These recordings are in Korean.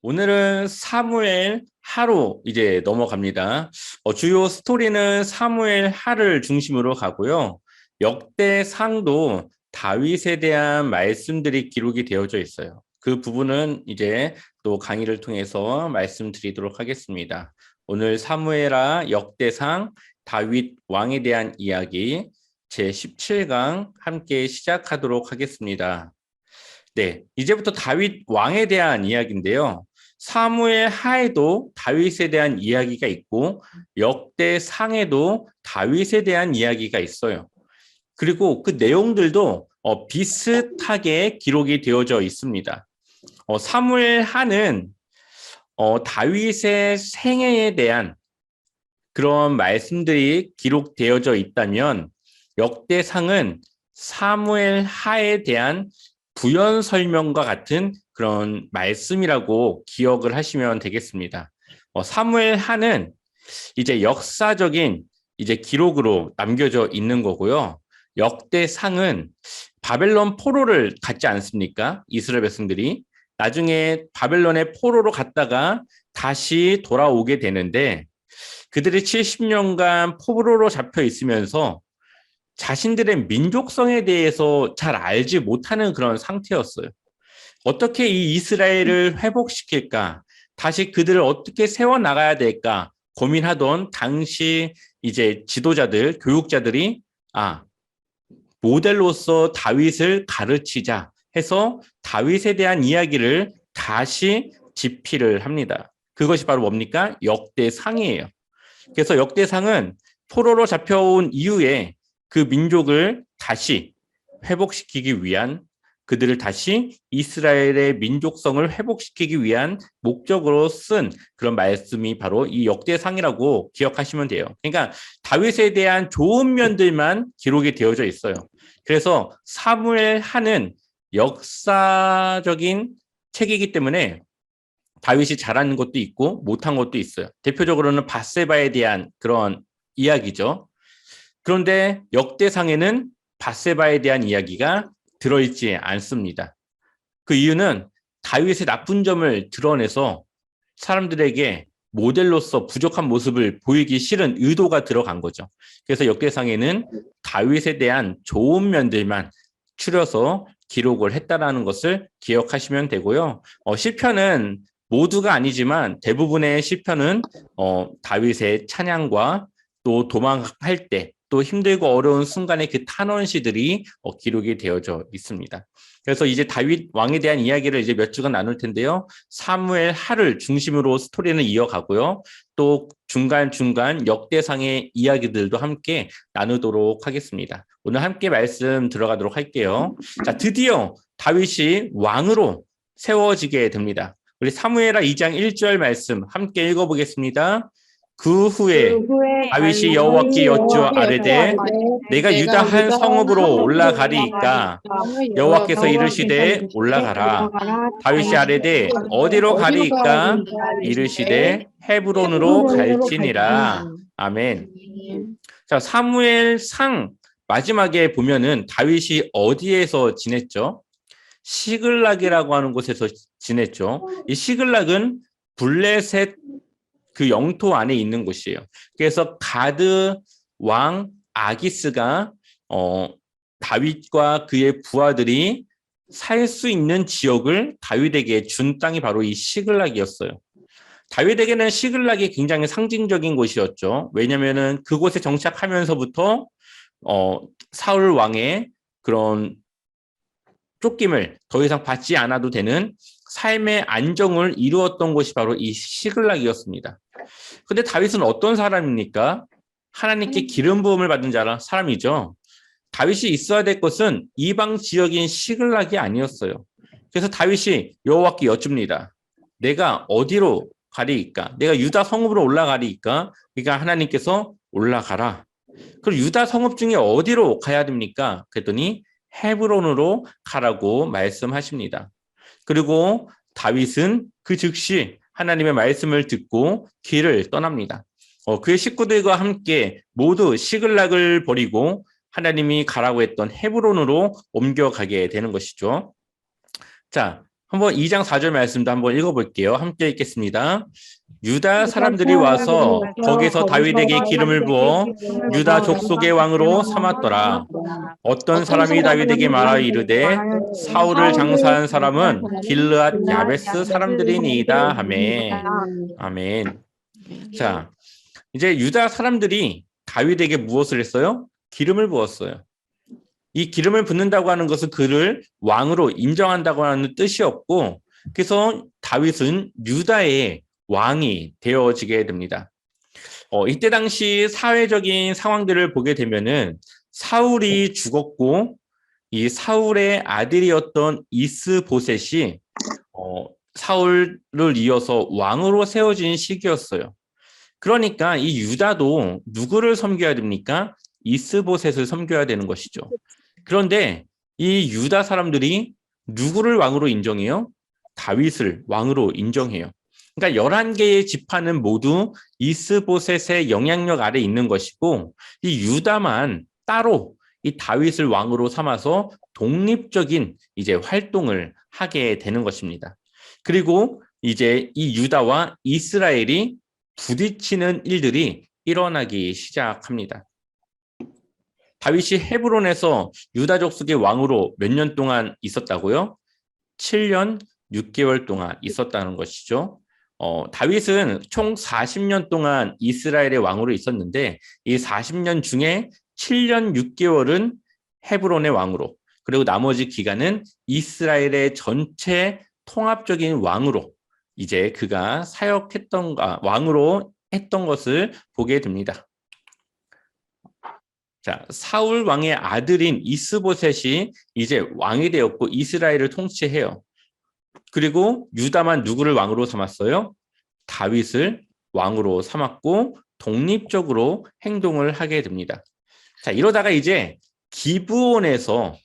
오늘은 사무엘 하로 이제 넘어갑니다. 주요 스토리는 사무엘 하를 중심으로 가고요. 역대상도 다윗에 대한 말씀들이 기록이 되어져 있어요. 그 부분은 이제 또 강의를 통해서 말씀드리도록 하겠습니다. 오늘 사무엘하 역대상 다윗 왕에 대한 이야기 제17강 함께 시작하도록 하겠습니다. 네, 이제부터 다윗 왕에 대한 이야기인데요. 사무엘 하에도 다윗에 대한 이야기가 있고 역대상에도 다윗에 대한 이야기가 있어요. 그리고 그 내용들도 비슷하게 기록이 되어져 있습니다. 사무엘 하는 다윗의 생애에 대한 그런 말씀들이 기록되어져 있다면 역대상은 사무엘 하에 대한 부연 설명과 같은 그런 말씀이라고 기억을 하시면 되겠습니다. 사무엘 하는 이제 역사적인 이제 기록으로 남겨져 있는 거고요. 역대상은 바벨론 포로를 갔지 않습니까? 이스라엘 백성들이 나중에 바벨론의 포로로 갔다가 다시 돌아오게 되는데 그들이 70년간 포로로 잡혀 있으면서 자신들의 민족성에 대해서 잘 알지 못하는 그런 상태였어요. 어떻게 이 이스라엘을 회복시킬까? 다시 그들을 어떻게 세워나가야 될까? 고민하던 당시 이제 지도자들, 교육자들이 모델로서 다윗을 가르치자 해서 다윗에 대한 이야기를 다시 집필을 합니다. 그것이 바로 뭡니까? 역대상이에요. 그래서 역대상은 포로로 잡혀온 이후에 그 민족을 다시 회복시키기 위한 그들을 다시 이스라엘의 민족성을 회복시키기 위한 목적으로 쓴 그런 말씀이 바로 이 역대상이라고 기억하시면 돼요. 그러니까 다윗에 대한 좋은 면들만 기록이 되어져 있어요. 그래서 사무엘 하는 역사적인 책이기 때문에 다윗이 잘하는 것도 있고 못한 것도 있어요. 대표적으로는 밧세바에 대한 그런 이야기죠. 그런데 역대상에는 밧세바에 대한 이야기가 들어있지 않습니다. 그 이유는 다윗의 나쁜 점을 드러내서 사람들에게 모델로서 부족한 모습을 보이기 싫은 의도가 들어간 거죠. 그래서 역대상에는 다윗에 대한 좋은 면들만 추려서 기록을 했다라는 것을 기억하시면 되고요. 시편은 모두가 아니지만 대부분의 시편은 다윗의 찬양과 또 도망할 때 또 힘들고 어려운 순간의 그 탄원시들이 기록이 되어져 있습니다. 그래서 이제 다윗 왕에 대한 이야기를 이제 몇 주간 나눌 텐데요. 사무엘 하를 중심으로 스토리는 이어가고요. 또 중간중간 역대상의 이야기들도 함께 나누도록 하겠습니다. 오늘 함께 말씀 들어가도록 할게요. 자, 드디어 다윗이 왕으로 세워지게 됩니다. 우리 사무엘하 2장 1절 말씀 함께 읽어보겠습니다. 그 후에 다윗이 여호와께 여쭈어 아뢰되 내가 유다 한 성읍으로 올라가리이까 여호와께서 이르시되 올라가라. 다윗이 아뢰되 어디로 가리이까 이르시되 헤브론으로 갈지니라. 아멘. 자, 사무엘상 마지막에 보면은 다윗이 어디에서 지냈죠? 시글락이라고 하는 곳에서 지냈죠. 이 시글락은 블레셋 그 영토 안에 있는 곳이에요. 그래서 가드 왕 아기스가 다윗과 그의 부하들이 살 수 있는 지역을 다윗에게 준 땅이 바로 이 시글락이었어요. 다윗에게는 시글락이 굉장히 상징적인 곳이었죠. 왜냐하면은 그곳에 정착하면서부터 사울 왕의 그런 쫓김을 더 이상 받지 않아도 되는 삶의 안정을 이루었던 곳이 바로 이 시글락이었습니다. 근데 다윗은 어떤 사람입니까? 하나님께 기름 부음을 받은 사람이죠. 다윗이 있어야 될 것은 이방 지역인 시글락이 아니었어요. 그래서 다윗이 여호와께 여쭙니다. 내가 어디로 가리이까? 내가 유다 성읍으로 올라가리이까? 그러니까 하나님께서 올라가라. 그럼 유다 성읍 중에 어디로 가야 됩니까? 그랬더니 헤브론으로 가라고 말씀하십니다. 그리고 다윗은 그 즉시 하나님의 말씀을 듣고 길을 떠납니다. 그의 식구들과 함께 모두 시글락을 버리고 하나님이 가라고 했던 헤브론으로 옮겨가게 되는 것이죠. 자, 한번 2장 4절 말씀도 한번 읽어볼게요. 함께 읽겠습니다. 유다 사람들이 와서 거기서 다윗에게 기름을 부어 유다 족속의 왕으로 삼았더라. 어떤 사람이 다윗에게 말하여 이르되 사울을 장사한 사람은 길르앗 야베스 사람들이니이다 하매. 아멘. 자, 이제 유다 사람들이 다윗에게 무엇을 했어요? 기름을 부었어요. 이 기름을 붓는다고 하는 것은 그를 왕으로 인정한다고 하는 뜻이었고, 그래서 다윗은 유다의 왕이 되어지게 됩니다. 이때 당시 사회적인 상황들을 보게 되면은 사울이 죽었고, 이 사울의 아들이었던 이스보셋이 사울을 이어서 왕으로 세워진 시기였어요. 그러니까 이 유다도 누구를 섬겨야 됩니까? 이스보셋을 섬겨야 되는 것이죠. 그런데 이 유다 사람들이 누구를 왕으로 인정해요? 다윗을 왕으로 인정해요. 그러니까 11개의 지파는 모두 이스보셋의 영향력 아래 있는 것이고, 이 유다만 따로 이 다윗을 왕으로 삼아서 독립적인 이제 활동을 하게 되는 것입니다. 그리고 이제 이 유다와 이스라엘이 부딪히는 일들이 일어나기 시작합니다. 다윗이 헤브론에서 유다 족속의 왕으로 몇 년 동안 있었다고요? 7년 6개월 동안 있었다는 것이죠. 다윗은 총 40년 동안 이스라엘의 왕으로 있었는데 이 40년 중에 7년 6개월은 헤브론의 왕으로, 그리고 나머지 기간은 이스라엘의 전체 통합적인 왕으로 이제 그가 왕으로 했던 것을 보게 됩니다. 자, 사울 왕의 아들인 이스보셋이 이제 왕이 되었고 이스라엘을 통치해요. 그리고 유다만 누구를 왕으로 삼았어요? 다윗을 왕으로 삼았고 독립적으로 행동을 하게 됩니다. 자, 이러다가 이제 기브온에서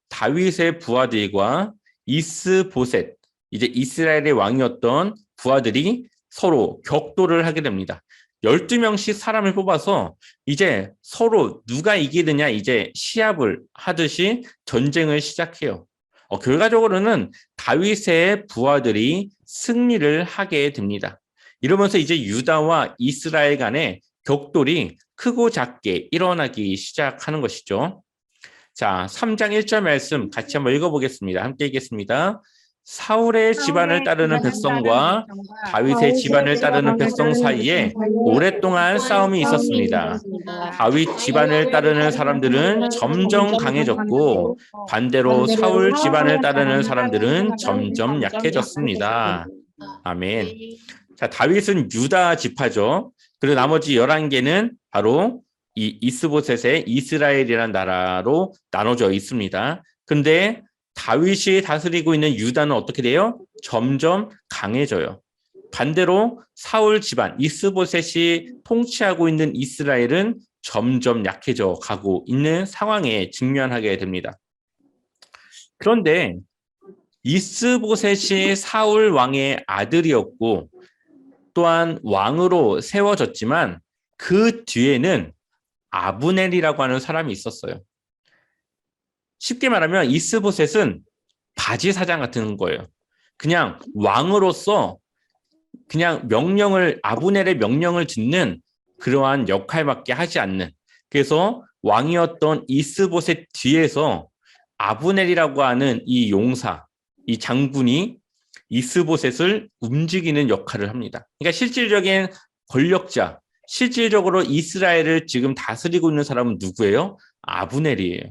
다윗의 부하들과 이스보셋, 이제 이스라엘의 왕이었던 부하들이 서로 격돌을 하게 됩니다. 12명씩 사람을 뽑아서 이제 서로 누가 이기느냐 이제 시합을 하듯이 전쟁을 시작해요. 결과적으로는 다윗의 부하들이 승리를 하게 됩니다. 이러면서 이제 유다와 이스라엘 간의 격돌이 크고 작게 일어나기 시작하는 것이죠. 자, 3장 1절 말씀 같이 한번 읽어보겠습니다. 함께 읽겠습니다. 사울의 집안을 따르는 백성과 다윗의 집안을 따르는 백성 사이에 오랫동안 싸움이 있었습니다. 다윗 집안을 따르는 사람들은 점점 강해졌고 반대로 사울 집안을 따르는 사람들은 점점 약해졌습니다. 아멘. 자, 다윗은 유다 지파죠. 그리고 나머지 11개는 바로 이 이스보셋의 이스라엘이라는 나라로 나눠져 있습니다. 근데 다윗이 다스리고 있는 유다는 어떻게 돼요? 점점 강해져요. 반대로 사울 집안 이스보셋이 통치하고 있는 이스라엘은 점점 약해져 가고 있는 상황에 직면하게 됩니다. 그런데 이스보셋이 사울 왕의 아들이었고 또한 왕으로 세워졌지만 그 뒤에는 아브넬이라고 하는 사람이 있었어요. 쉽게 말하면 이스보셋은 바지 사장 같은 거예요. 그냥 왕으로서 그냥 아브넬의 명령을 듣는 그러한 역할밖에 하지 않는, 그래서 왕이었던 이스보셋 뒤에서 아브넬이라고 하는 이 용사, 이 장군이 이스보셋을 움직이는 역할을 합니다. 그러니까 실질적인 권력자, 실질적으로 이스라엘을 지금 다스리고 있는 사람은 누구예요? 아브넬이에요.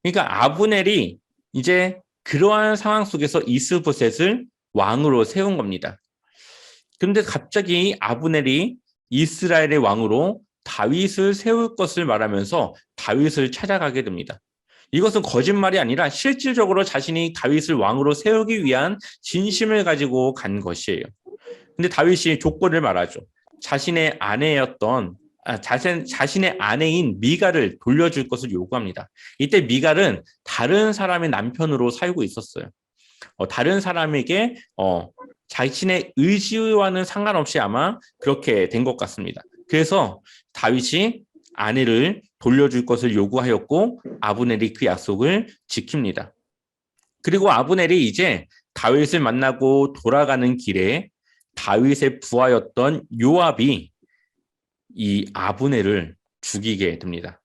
그러니까 아브넬이 이제 그러한 상황 속에서 이스보셋을 왕으로 세운 겁니다. 그런데 갑자기 아브넬이 이스라엘의 왕으로 다윗을 세울 것을 말하면서 다윗을 찾아가게 됩니다. 이것은 거짓말이 아니라 실질적으로 자신이 다윗을 왕으로 세우기 위한 진심을 가지고 간 것이에요. 근데 다윗이 조건을 말하죠. 자신의 아내인 미갈을 돌려줄 것을 요구합니다. 이때 미갈은 다른 사람의 남편으로 살고 있었어요. 다른 사람에게 자신의 의지와는 상관없이 아마 그렇게 된 것 같습니다. 그래서 다윗이 아내를 돌려줄 것을 요구하였고 아브넬이 그 약속을 지킵니다. 그리고 아브넬이 이제 다윗을 만나고 돌아가는 길에 다윗의 부하였던 요압이 이 아브넬을 죽이게 됩니다.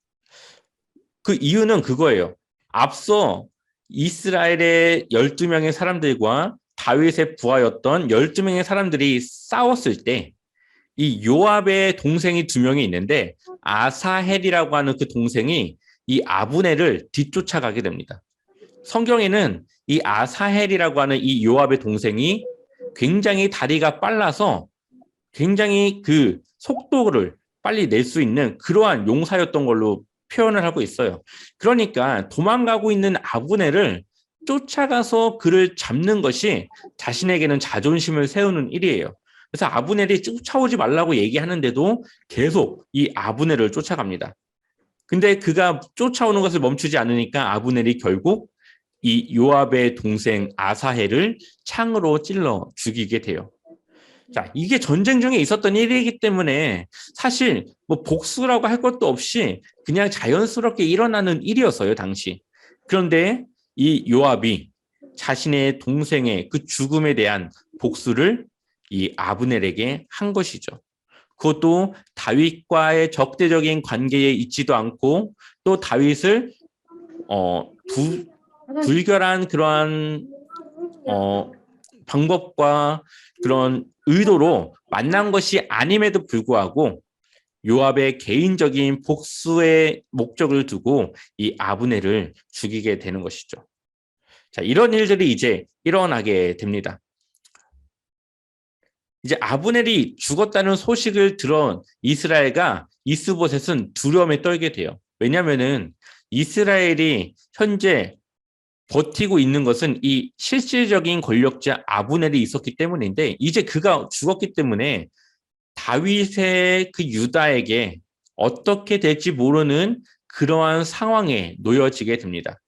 그 이유는 그거예요. 앞서 이스라엘의 12명의 사람들과 다윗의 부하였던 12명의 사람들이 싸웠을 때 이 요압의 동생이 2명이 있는데 아사헬이라고 하는 그 동생이 이 아브넬을 뒤쫓아가게 됩니다. 성경에는 이 아사헬이라고 하는 이 요압의 동생이 굉장히 다리가 빨라서 굉장히 그 속도를 빨리 낼 수 있는 그러한 용사였던 걸로 표현을 하고 있어요. 그러니까 도망가고 있는 아브넬을 쫓아가서 그를 잡는 것이 자신에게는 자존심을 세우는 일이에요. 그래서 아브넬이 쫓아오지 말라고 얘기하는데도 계속 이 아브넬을 쫓아갑니다. 근데 그가 쫓아오는 것을 멈추지 않으니까 아브넬이 결국 이 요압의 동생 아사헬을 창으로 찔러 죽이게 돼요. 자, 이게 전쟁 중에 있었던 일이기 때문에 사실 뭐 복수라고 할 것도 없이 그냥 자연스럽게 일어나는 일이었어요, 당시. 그런데 이 요압이 자신의 동생의 그 죽음에 대한 복수를 이 아브넬에게 한 것이죠. 그것도 다윗과의 적대적인 관계에 있지도 않고 또 다윗을 불결한 그러한 방법과 그런 의도로 만난 것이 아님에도 불구하고 요압의 개인적인 복수의 목적을 두고 이 아브넬을 죽이게 되는 것이죠. 자, 이런 일들이 이제 일어나게 됩니다. 이제 아브넬이 죽었다는 소식을 들은 이스라엘과 이스보셋은 두려움에 떨게 돼요. 왜냐하면은 이스라엘이 현재 버티고 있는 것은 이 실질적인 권력자 아브넬이 있었기 때문인데 이제 그가 죽었기 때문에 다윗의 그 유다에게 어떻게 될지 모르는 그러한 상황에 놓여지게 됩니다.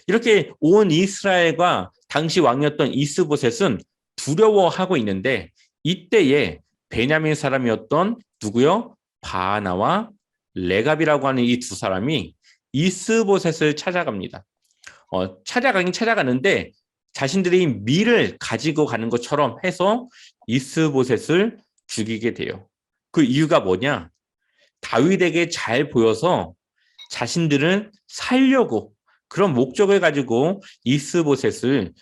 이렇게 온 이스라엘과 당시 왕이었던 이스보셋은 두려워하고 있는데 이때에 베냐민 사람이었던 누구요? 바나와 레갑이라고 하는 이 2사람이 이스보셋을 찾아갑니다. 찾아가긴 찾아가는데 자신들이 밀을 가지고 가는 것처럼 해서 이스보셋을 죽이게 돼요. 그 이유가 뭐냐? 다윗에게 잘 보여서 자신들은 살려고 그런 목적을 가지고 이스보셋을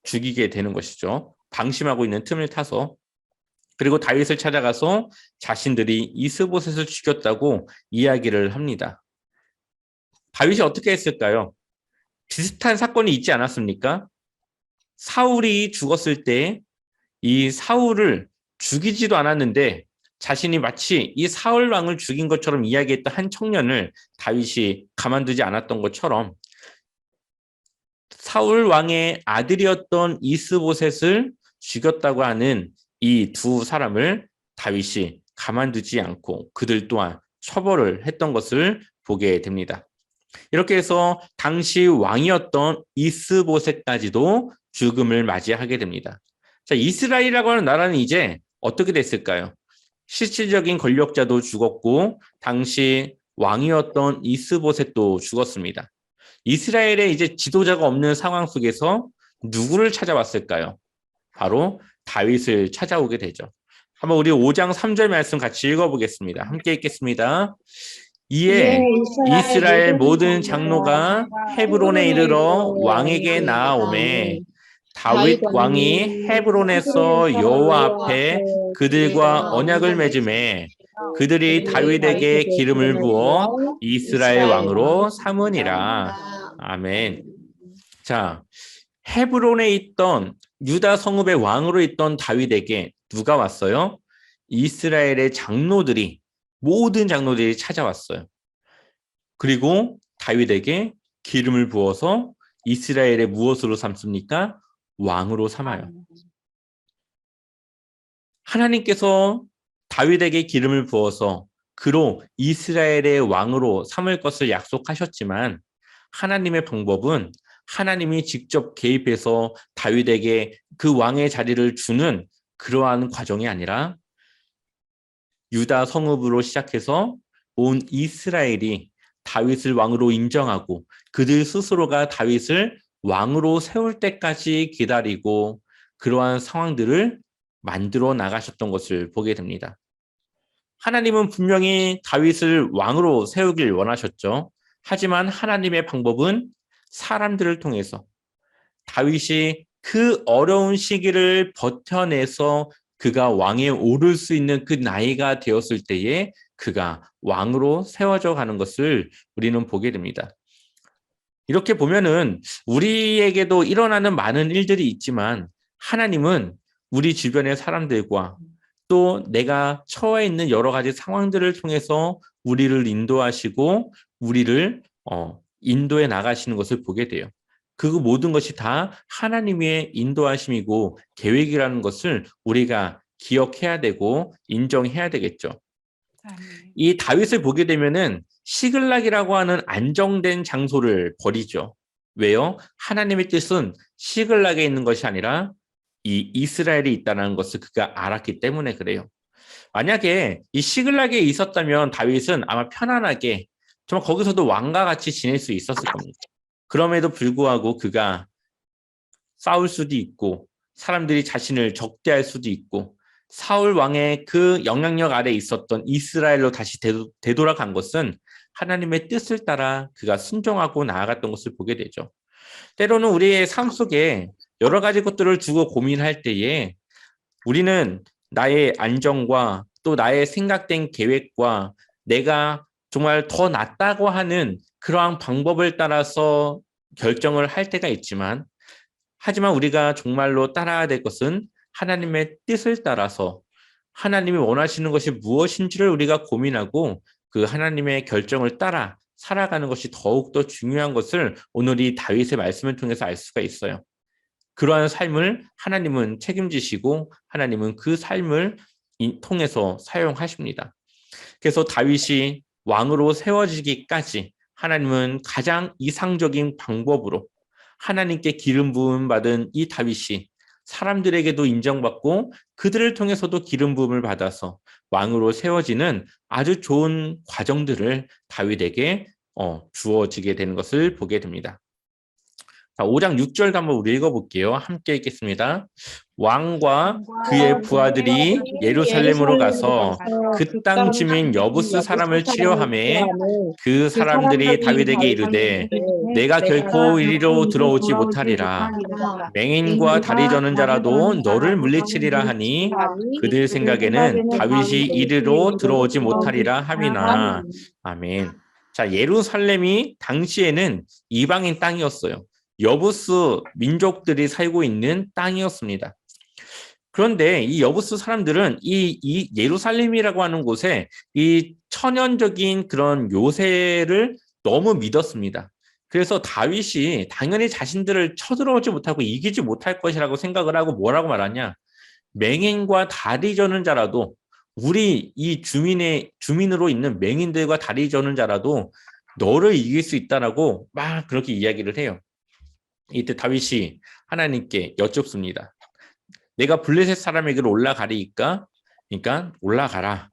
죽이게 되는 것이죠. 방심하고 있는 틈을 타서. 그리고 다윗을 찾아가서 자신들이 이스보셋을 죽였다고 이야기를 합니다. 다윗이 어떻게 했을까요? 비슷한 사건이 있지 않았습니까? 사울이 죽었을 때 이 사울을 죽이지도 않았는데 자신이 마치 이 사울 왕을 죽인 것처럼 이야기했던 한 청년을 다윗이 가만두지 않았던 것처럼 사울 왕의 아들이었던 이스보셋을 죽였다고 하는 이 2사람을 다윗이 가만두지 않고 그들 또한 처벌을 했던 것을 보게 됩니다. 이렇게 해서 당시 왕이었던 이스보셋까지도 죽음을 맞이하게 됩니다. 자, 이스라엘이라고 하는 나라는 이제 어떻게 됐을까요? 실질적인 권력자도 죽었고 당시 왕이었던 이스보셋도 죽었습니다. 이스라엘에 이제 지도자가 없는 상황 속에서 누구를 찾아왔을까요? 바로 다윗을 찾아오게 되죠. 한번 우리 5장 3절 말씀 같이 읽어보겠습니다. 함께 읽겠습니다. 이에 이스라엘 모든 장로가 헤브론에 이르러 왕에게 나아오매 다윗 왕이 헤브론에서 여호와 앞에 그들과 언약을 맺음에 그들이 다윗에게 기름을 부어 이스라엘 왕으로 삼으니라. 아멘. 자, 헤브론에 있던 유다 성읍의 왕으로 있던 다윗에게 누가 왔어요? 이스라엘의 장로들이 모든 장로들이 찾아왔어요. 그리고 다윗에게 기름을 부어서 이스라엘의 무엇으로 삼습니까? 왕으로 삼아요. 하나님께서 다윗에게 기름을 부어서 그로 이스라엘의 왕으로 삼을 것을 약속하셨지만 하나님의 방법은 하나님이 직접 개입해서 다윗에게 그 왕의 자리를 주는 그러한 과정이 아니라 유다 성읍으로 시작해서 온 이스라엘이 다윗을 왕으로 인정하고 그들 스스로가 다윗을 왕으로 세울 때까지 기다리고 그러한 상황들을 만들어 나가셨던 것을 보게 됩니다. 하나님은 분명히 다윗을 왕으로 세우길 원하셨죠. 하지만 하나님의 방법은 사람들을 통해서 다윗이 그 어려운 시기를 버텨내서 그가 왕에 오를 수 있는 그 나이가 되었을 때에 그가 왕으로 세워져 가는 것을 우리는 보게 됩니다. 이렇게 보면은 우리에게도 일어나는 많은 일들이 있지만 하나님은 우리 주변의 사람들과 또 내가 처해 있는 여러 가지 상황들을 통해서 우리를 인도하시고 우리를 인도해 나가시는 것을 보게 돼요. 그 모든 것이 다 하나님의 인도하심이고 계획이라는 것을 우리가 기억해야 되고 인정해야 되겠죠. 이 다윗을 보게 되면은 시글락이라고 하는 안정된 장소를 버리죠. 왜요? 하나님의 뜻은 시글락에 있는 것이 아니라 이 이스라엘이 있다는 것을 그가 알았기 때문에 그래요. 만약에 이 시글락에 있었다면 다윗은 아마 편안하게 정말 거기서도 왕과 같이 지낼 수 있었을 겁니다. 그럼에도 불구하고 그가 싸울 수도 있고 사람들이 자신을 적대할 수도 있고 사울 왕의 그 영향력 아래 있었던 이스라엘로 다시 되돌아간 것은 하나님의 뜻을 따라 그가 순종하고 나아갔던 것을 보게 되죠. 때로는 우리의 삶 속에 여러 가지 것들을 두고 고민할 때에 우리는 나의 안정과 또 나의 생각된 계획과 내가 정말 더 낫다고 하는 그러한 방법을 따라서 결정을 할 때가 있지만 하지만 우리가 정말로 따라야 될 것은 하나님의 뜻을 따라서 하나님이 원하시는 것이 무엇인지를 우리가 고민하고 그 하나님의 결정을 따라 살아가는 것이 더욱더 중요한 것을 오늘 이 다윗의 말씀을 통해서 알 수가 있어요. 그러한 삶을 하나님은 책임지시고 하나님은 그 삶을 통해서 사용하십니다. 그래서 다윗이 왕으로 세워지기까지 하나님은 가장 이상적인 방법으로 하나님께 기름 부음 받은 이 다윗이 사람들에게도 인정받고 그들을 통해서도 기름 부음을 받아서 왕으로 세워지는 아주 좋은 과정들을 다윗에게 주어지게 되는 것을 보게 됩니다. 자, 5장 6절도 한번 우리 읽어볼게요. 함께 읽겠습니다. 왕과 그의 부하들이 예루살렘으로 가서 그 땅 주민 여부스 사람을 치려하매 그 사람들이 다윗에게 이르되 내가 결코 이리로 들어오지 못하리라. 맹인과 다리 저는 자라도 너를 물리치리라 하니 그들 생각에는 다윗이 이리로 들어오지 못하리라 함이나. 아멘. 자, 예루살렘이 당시에는 이방인 땅이었어요. 여부스 민족들이 살고 있는 땅이었습니다. 그런데 이 여부스 사람들은 이 예루살렘이라고 하는 곳에 이 천연적인 그런 요새를 너무 믿었습니다. 그래서 다윗이 당연히 자신들을 쳐들어오지 못하고 이기지 못할 것이라고 생각을 하고 뭐라고 말하냐? 맹인과 다리 저는 자라도 우리 이 주민으로 있는 맹인들과 다리 저는 자라도 너를 이길 수 있다라고 막 그렇게 이야기를 해요. 이때 다윗이 하나님께 여쭙습니다. 내가 블레셋 사람에게로 올라가리이까? 그러니까 올라가라.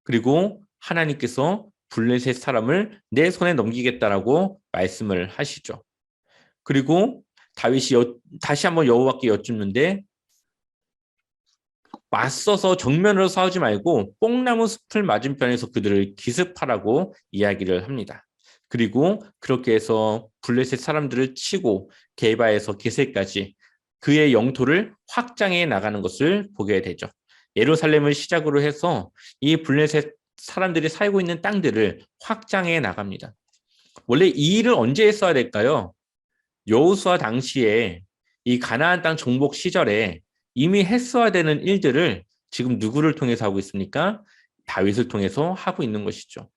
그리고 하나님께서 블레셋 사람을 내 손에 넘기겠다라고 말씀을 하시죠. 그리고 다윗이 다시 한번 여호와께 여쭙는데 맞서서 정면으로 싸우지 말고 뽕나무 숲을 맞은편에서 그들을 기습하라고 이야기를 합니다. 그리고 그렇게 해서 블레셋 사람들을 치고 게바에서 게셀까지 그의 영토를 확장해 나가는 것을 보게 되죠. 예루살렘을 시작으로 해서 이 블레셋 사람들이 살고 있는 땅들을 확장해 나갑니다. 원래 이 일을 언제 했어야 될까요? 여호수아 당시에 이 가나안 땅 정복 시절에 이미 했어야 되는 일들을 지금 누구를 통해서 하고 있습니까? 다윗을 통해서 하고 있는 것이죠.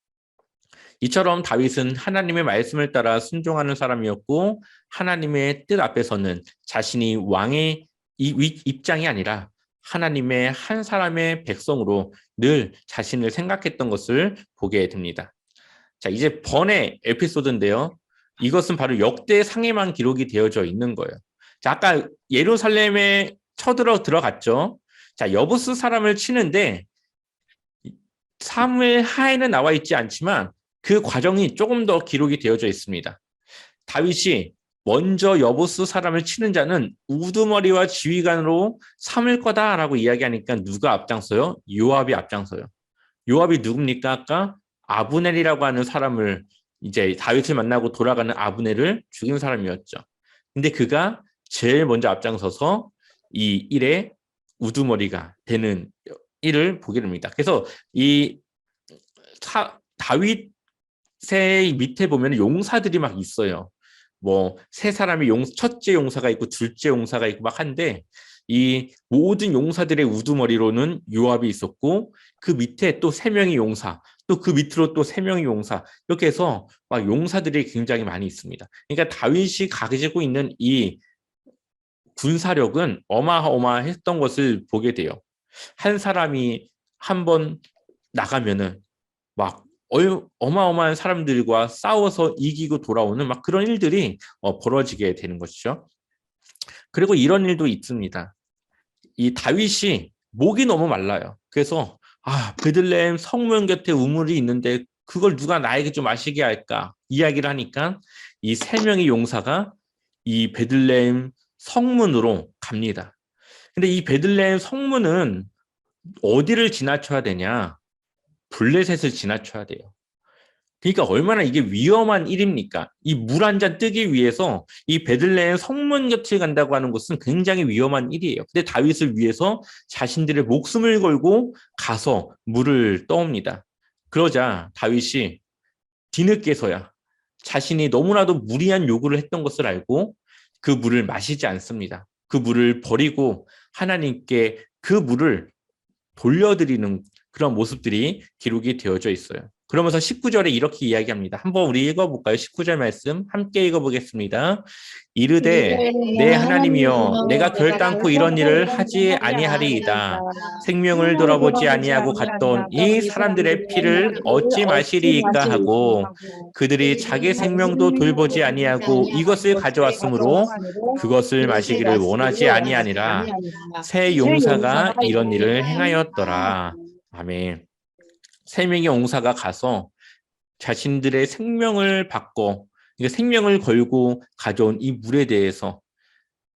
이처럼 다윗은 하나님의 말씀을 따라 순종하는 사람이었고 하나님의 뜻 앞에서는 자신이 왕의 입장이 아니라 하나님의 한 사람의 백성으로 늘 자신을 생각했던 것을 보게 됩니다. 자, 이제 번외 에피소드인데요. 이것은 바로 역대상에만 기록이 되어져 있는 거예요. 자, 아까 예루살렘에 들어갔죠. 자, 여부스 사람을 치는데 사무엘 하에는 나와 있지 않지만 그 과정이 조금 더 기록이 되어져 있습니다. 다윗이 먼저 여보스 사람을 치는 자는 우두머리와 지휘관으로 삼을 거다라고 이야기하니까 누가 앞장서요? 요압이 앞장서요. 요압이 누굽니까? 아까 아브넬이라고 하는 사람을 이제 다윗을 만나고 돌아가는 아브넬을 죽인 사람이었죠. 근데 그가 제일 먼저 앞장서서 이 일에 우두머리가 되는 일을 보게 됩니다. 그래서 이 다윗의 밑에 보면 용사들이 막 있어요. 뭐 세 사람이 첫째 용사가 있고 둘째 용사가 있고 막 한데 이 모든 용사들의 우두머리로는 요압이 있었고 그 밑에 또 세 명의 용사, 또 그 밑으로 또 세 명의 용사, 이렇게 해서 막 용사들이 굉장히 많이 있습니다. 그러니까 다윗이 가지고 있는 이 군사력은 어마어마했던 것을 보게 돼요. 한 사람이 한 번 나가면은 막 어마어마한 사람들과 싸워서 이기고 돌아오는 막 그런 일들이 벌어지게 되는 것이죠. 그리고 이런 일도 있습니다. 이 다윗이 목이 너무 말라요. 그래서 베들레헴 성문 곁에 우물이 있는데 그걸 누가 나에게 좀 마시게 할까 이야기를 하니까 이 세 명의 용사가 이 베들레헴 성문으로 갑니다. 근데 이 베들레헴 성문은 어디를 지나쳐야 되냐? 블레셋을 지나쳐야 돼요. 그러니까 얼마나 이게 위험한 일입니까? 이 물 한 잔 뜨기 위해서 이 베들레헴 성문 곁을 간다고 하는 것은 굉장히 위험한 일이에요. 근데 다윗을 위해서 자신들의 목숨을 걸고 가서 물을 떠옵니다. 그러자 다윗이 뒤늦게서야 자신이 너무나도 무리한 요구를 했던 것을 알고 그 물을 마시지 않습니다. 그 물을 버리고 하나님께 그 물을 돌려드리는 그런 모습들이 기록이 되어져 있어요. 그러면서 19절에 이렇게 이야기합니다. 한번 우리 읽어볼까요? 19절 말씀 함께 읽어보겠습니다. 이르되 내 하나님이여 내가 결단코 이런 일을 하지 아니하리이다. 생명을 돌아보지 아니하고 갔던 이 사람들의 피를 어찌 마시리이까 하고 그들이 자기 생명도 돌보지 아니하고 이것을 가져왔으므로 그것을 마시기를 원하지 아니하니라. 새 용사가 이런 일을 행하였더라. 아멘. 세 명의 용사가 가서 자신들의 생명을 받고 생명을 걸고 가져온 이 물에 대해서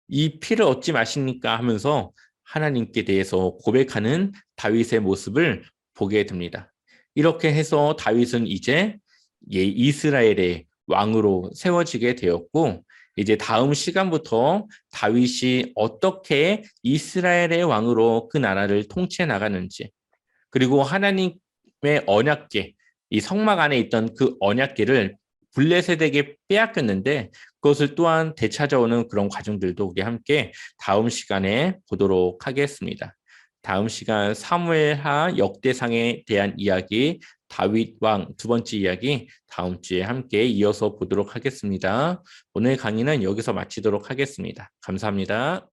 이 피를 얻지 마십니까 하면서 하나님께 대해서 고백하는 다윗의 모습을 보게 됩니다. 이렇게 해서 다윗은 이제 이스라엘의 왕으로 세워지게 되었고 이제 다음 시간부터 다윗이 어떻게 이스라엘의 왕으로 그 나라를 통치해 나가는지 그리고 하나님의 언약궤, 이 성막 안에 있던 그 언약궤를 블레셋에게 빼앗겼는데 그것을 또한 되찾아오는 그런 과정들도 우리 함께 다음 시간에 보도록 하겠습니다. 다음 시간 사무엘하 역대상에 대한 이야기, 다윗 왕 두 번째 이야기 다음 주에 함께 이어서 보도록 하겠습니다. 오늘 강의는 여기서 마치도록 하겠습니다. 감사합니다.